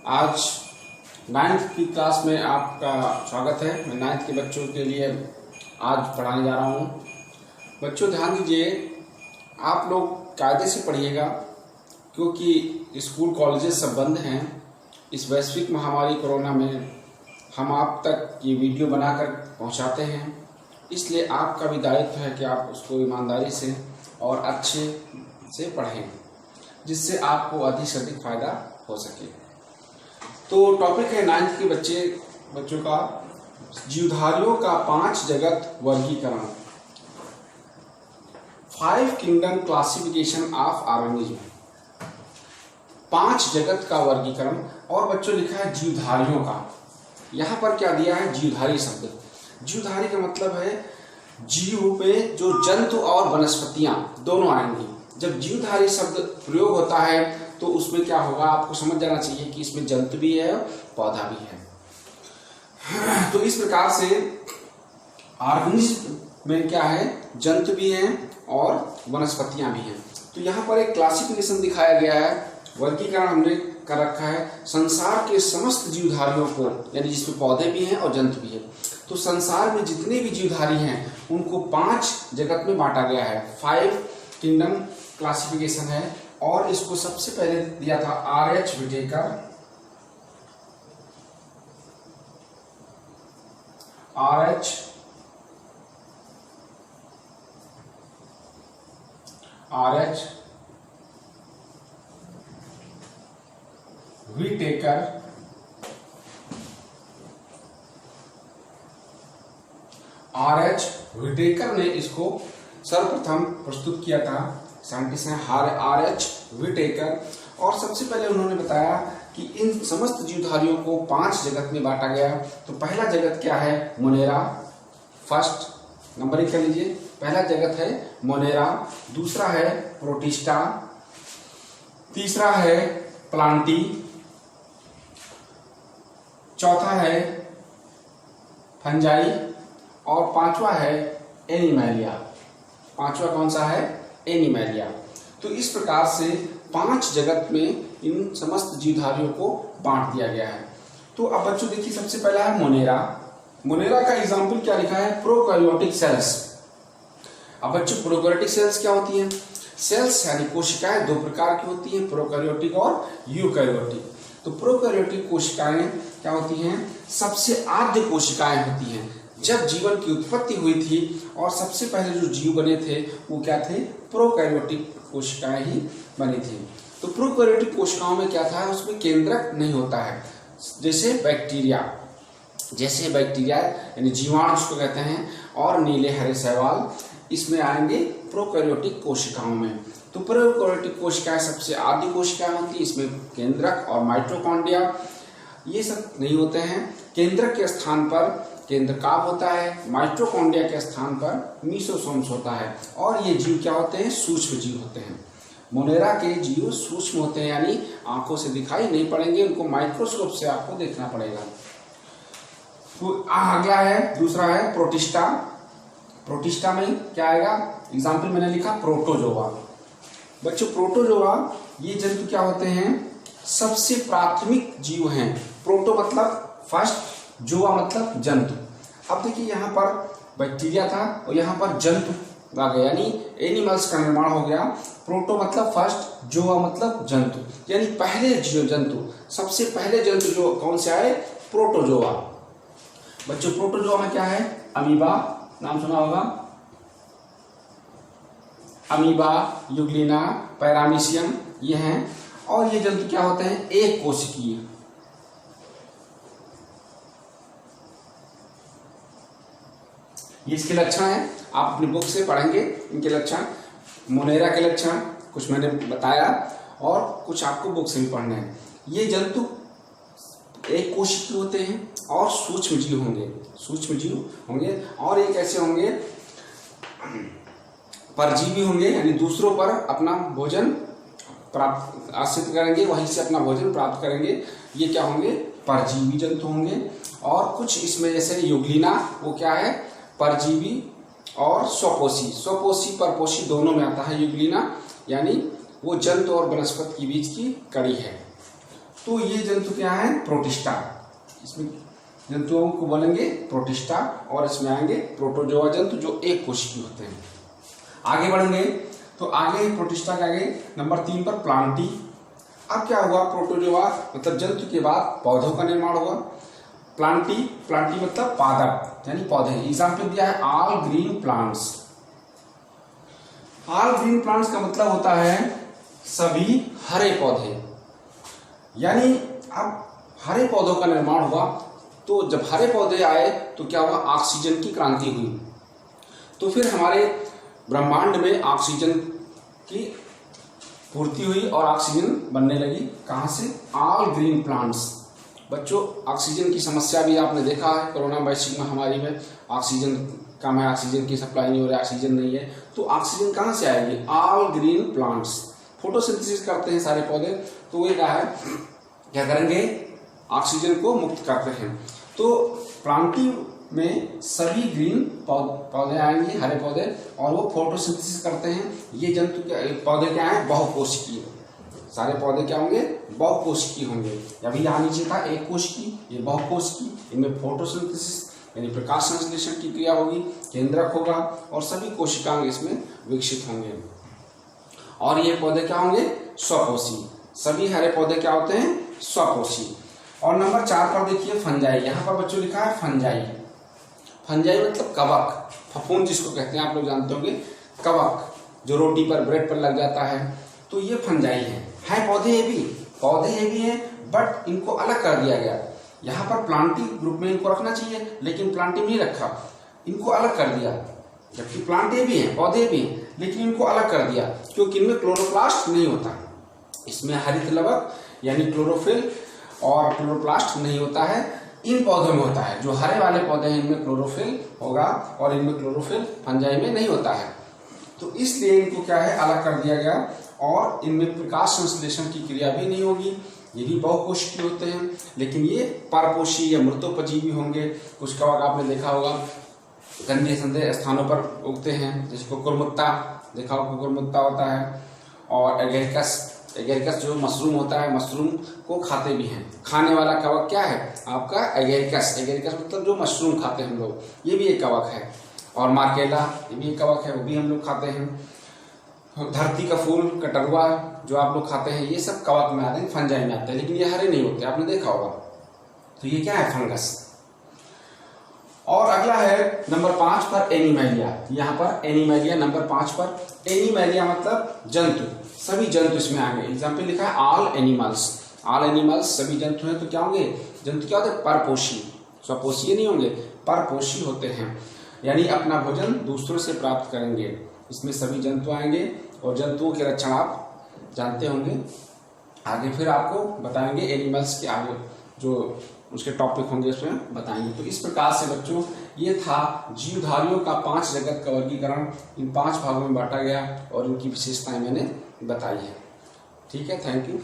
आज 9th की class में आपका स्वागत है। मैं 9th के बच्चों के लिए आज पढ़ाने जा रहा हूँ। बच्चों ध्यान दीजिए, आप लोग कायदे से पढ़िएगा क्योंकि स्कूल कॉलेजेस सब बंद हैं। इस वैश्विक महामारी कोरोना में हम आप तक ये वीडियो बनाकर पहुँचाते हैं, इसलिए आपका भी दायित्व है कि आप उसको ईमानदारी से और अच्छे से पढ़ें जिससे आपको अधिक से अधिक फायदा हो सके। तो टॉपिक है 9th के बच्चों का जीवधारियों का 5 जगत वर्गीकरण, 5 किंगडम क्लासिफिकेशन ऑफ ऑर्गेनिज्म। 5 जगत का वर्गीकरण। और बच्चों लिखा है जीवधारियों का। यहाँ पर क्या दिया है? जीवधारी शब्द। जीवधारी का मतलब है जीव पे जो जंतु और वनस्पतियां दोनों आएंगी। जब जीवधारी शब्द प्रयोग होता है तो उसमें क्या होगा, आपको समझ जाना चाहिए कि इसमें जंतु भी है और पौधा भी है। तो इस प्रकार से ऑर्गेनिज्म में क्या है, जंतु भी हैं और वनस्पतियां भी हैं। तो यहाँ पर एक क्लासिफिकेशन दिखाया गया है, वर्गीकरण हमने कर रखा है संसार के समस्त जीवधारियों को, यानी जिसमें पौधे भी हैं और जंतु भी हैं। तो संसार में जितने भी जीवधारी हैं उनको 5 जगत में बांटा गया है। 5 किंगडम क्लासिफिकेशन है और इसको सबसे पहले दिया था R.H. Whittaker. R.H. Whittaker R.H. Whittaker ने इसको सर्वप्रथम प्रस्तुत किया था। साइंटिस्ट हैं R.H. विटेकर। और सबसे पहले उन्होंने बताया कि इन समस्त जीवधारियों को 5 जगत में बांटा गया। तो पहला जगत क्या है? मोनेरा। फर्स्ट नंबरिंग कर लीजिए। पहला जगत है मोनेरा, दूसरा है प्रोटिस्टा, तीसरा है प्लांटी, चौथा है फंजाई और पांचवा है एनिमैलिया। पांचवा कौन सा है? एनिमैलिया। तो इस प्रकार से 5 जगत में इन समस्त जीवधारियों को बांट दिया गया है। तो अब बच्चों देखिए, सबसे पहला है मोनेरा। मोनेरा का एग्जाम्पल क्या लिखा है? Prokaryotic cells. अब बच्चों प्रोकैरियोटिक सेल्स क्या होती हैं? सेल्स यानी कोशिकाएं 2 प्रकार की होती हैं, प्रोकैरियोटिक और यूकैरियोटिक। तो प्रोकैरियोटिक कोशिकाएं क्या होती हैं? सबसे आद्य कोशिकाएं होती हैं। जब जीवन की उत्पत्ति हुई थी और सबसे पहले जो जीव बने थे वो क्या थे? प्रोकैरियोटिक कोशिकाएं ही बनी थी। तो प्रोकैरियोटिक कोशिकाओं में क्या था? उसमें केंद्रक नहीं होता है। जैसे बैक्टीरिया यानी जीवाणु जिसको कहते हैं, और नीले हरे शैवाल इसमें आएंगे प्रोकैरियोटिक कोशिकाओं में। तो प्रोकैरियोटिक कोशिकाएं सबसे आदि कोशिकाएं होती हैं। इसमें केंद्रक और माइटोकॉन्ड्रिया ये सब नहीं होते हैं। केंद्रक के स्थान पर केंद्रकाभ होता है, माइटोकॉन्ड्रिया के स्थान पर मीसोसोम्स होता है। और ये जीव क्या होते हैं? सूक्ष्म जीव होते हैं। मोनेरा के जीव सूक्ष्म होते हैं, यानी आंखों से दिखाई नहीं पड़ेंगे, उनको माइक्रोस्कोप से आपको देखना पड़ेगा। तो अगला है, दूसरा है प्रोटिस्टा। प्रोटिस्टा में क्या आएगा? एग्जाम्पल मैंने लिखा प्रोटोजोआ। बच्चों प्रोटोजोआ ये जंतु क्या होते हैं? सबसे प्राथमिक जीव हैं। प्रोटो मतलब फर्स्ट, जोआ मतलब जंतु। अब देखिए यहाँ पर बैक्टीरिया था और यहाँ पर जंतु आ गया, यानी एनिमल्स का निर्माण हो गया। प्रोटो मतलब फर्स्ट, जोआ मतलब जंतु, यानी पहले जीव जंतु। सबसे पहले जंतु जो कौन से आए? प्रोटोजोआ। बच्चों प्रोटोजोआ में क्या है? अमीबा, नाम सुना होगा, अमीबा, यूग्लिना, पैरामीशियम ये हैं। और ये जंतु क्या होते हैं? एक कोशिकीय। ये इसके लक्षण हैं, आप अपनी बुक से पढ़ेंगे इनके लक्षण। मोनेरा के लक्षण कुछ मैंने बताया और कुछ आपको बुक से भी पढ़ने हैं। ये जंतु एक कोशिकीय होते हैं और सूक्ष्म जीव होंगे और एक ऐसे होंगे परजीवी होंगे, यानी दूसरों पर अपना भोजन प्राप्त आश्रित करेंगे, वहीं से अपना भोजन प्राप्त करेंगे। ये क्या होंगे? परजीवी जंतु होंगे। और कुछ इसमें जैसे यूग्लिना, वो क्या है? परजीवी और स्वपोषी परपोषी दोनों में आता है यूग्लिना, यानी वो जंतु और वनस्पति के बीच की कड़ी है। तो ये जंतु क्या है, प्रोटिस्टा। इसमें जंतुओं को बोलेंगे प्रोटिस्टा, और इसमें आएंगे प्रोटोजोआ जंतु जो एक कोशिकीय होते हैं। आगे बढ़ेंगे तो आगे प्रोटिस्टा के आगे नंबर 3 पर प्लांटी। अब क्या हुआ, प्रोटोजोआ मतलब जंतु के बाद पौधों का निर्माण हुआ। प्लांटी, प्लांटी मतलब पादप यानी पौधे। एग्जाम्पल दिया है all green plants. All green plants का मतलब होता है सभी हरे पौधे। यानी अब हरे पौधों का निर्माण हुआ, तो जब हरे पौधे आए तो क्या हुआ, ऑक्सीजन की क्रांति हुई। तो फिर हमारे ब्रह्मांड में ऑक्सीजन की पूर्ति हुई और ऑक्सीजन बनने लगी। कहाँ से, ऑल ग्रीन प्लांट्स। बच्चों ऑक्सीजन की समस्या भी आपने देखा है, कोरोना वैश्विक महामारी में ऑक्सीजन कम है, ऑक्सीजन की सप्लाई नहीं हो रही, ऑक्सीजन नहीं है, तो ऑक्सीजन कहाँ से आएगी, ऑल ग्रीन प्लांट्स। फोटोसिंथेसिस करते हैं सारे पौधे, तो ये क्या करेंगे, ऑक्सीजन को मुक्त करते हैं। तो प्लांटी में सभी ग्रीन पौधे आएंगे, हरे पौधे, और वो फोटोसिंथेसिस करते हैं। ये जंतु पौधे क्या है, बहुकोशिकीय। सारे पौधे क्या होंगे, बहुकोशिकीय होंगे। अभी यहाँ नीचे था एक कोशिकीय, ये बहुकोशिकीय। इनमें फोटोसिंथेसिस यानी प्रकाश संश्लेषण की क्रिया होगी, केंद्रक होगा, और सभी कोशिकाएं इसमें विकसित होंगे। और ये पौधे क्या होंगे, स्वपोषी। सभी हरे पौधे क्या होते हैं, स्वपोषी। और नंबर 4 पर देखिए फंजाई। यहाँ पर बच्चों लिखा है फंजाई। फंजाई मतलब कवक, फफूंद जिसको कहते हैं, आप लोग जानते होंगे, कवक जो रोटी पर ब्रेड पर लग जाता है, तो ये फंजाई है पौधे ये भी हैं, बट इनको अलग कर दिया गया। यहाँ पर प्लांटी ग्रुप में इनको रखना चाहिए, लेकिन प्लांटी में नहीं रखा, इनको अलग कर दिया। जबकि प्लांटे भी हैं, पौधे भी हैं, लेकिन इनको अलग कर दिया क्योंकि इनमें क्लोरोप्लास्ट नहीं होता। इसमें हरित लवक यानी क्लोरोफिल और क्लोरोप्लास्ट नहीं होता है, इन पौधों में होता है। जो हरे वाले पौधे हैं इनमें क्लोरोफिल होगा, और इनमें क्लोरोफिल फंजाई में नहीं होता है। तो इसलिए इनको क्या है, अलग कर दिया गया, और इनमें प्रकाश संश्लेषण की क्रिया भी नहीं होगी। ये भी बहुकोशिकीय होते हैं, लेकिन ये परपोषी या मृतोपजीवी होंगे। कुछ कवक आपने देखा होगा गंदे संदे स्थानों पर उगते हैं, जैसे कुकुरमुत्ता देखा होगा, कुकुरमुत्ता होता है। और एगेरिकस जो मशरूम होता है, मशरूम को खाते भी हैं। खाने वाला कवक क्या है आपका, एगेरिकस। एगेरिकस मतलब जो मशरूम खाते हैं हम लोग, ये भी एक कवक है। और मार्केला, ये भी एक कवक है, वो भी हम लोग खाते हैं। धरती का फूल, कटरुआ जो आप लोग खाते हैं, ये सब कवक में आते हैं, फंजाई में आते हैं, लेकिन ये हरे नहीं होते, आपने देखा होगा। तो ये क्या है, फंगस। और अगला है नंबर 5 पर एनिमैलिया। यहाँ पर एनिमैलिया नंबर 5 पर। एनिमैलिया मतलब जंतु, सभी जंतु इसमें आएंगे। एग्जाम्पल लिखा है ऑल एनिमल्स। ऑल एनिमल्स सभी जंतु हैं, तो क्या होंगे, जंतु क्या होते हैं, परपोषी। स्वपोषीय नहीं होंगे, परपोषी होते हैं, यानी अपना भोजन दूसरों से प्राप्त करेंगे। इसमें सभी जंतु आएंगे, और जंतुओं के लक्षण आप जानते होंगे। आगे फिर आपको बताएंगे एनिमल्स के आगे जो उसके टॉपिक होंगे उसमें बताएंगे। तो इस प्रकार से बच्चों ये था जीवधारियों का 5 जगत का वर्गीकरण। इन 5 भागों में बांटा गया और इनकी विशेषताएं मैंने बताई है। ठीक है, थैंक यू।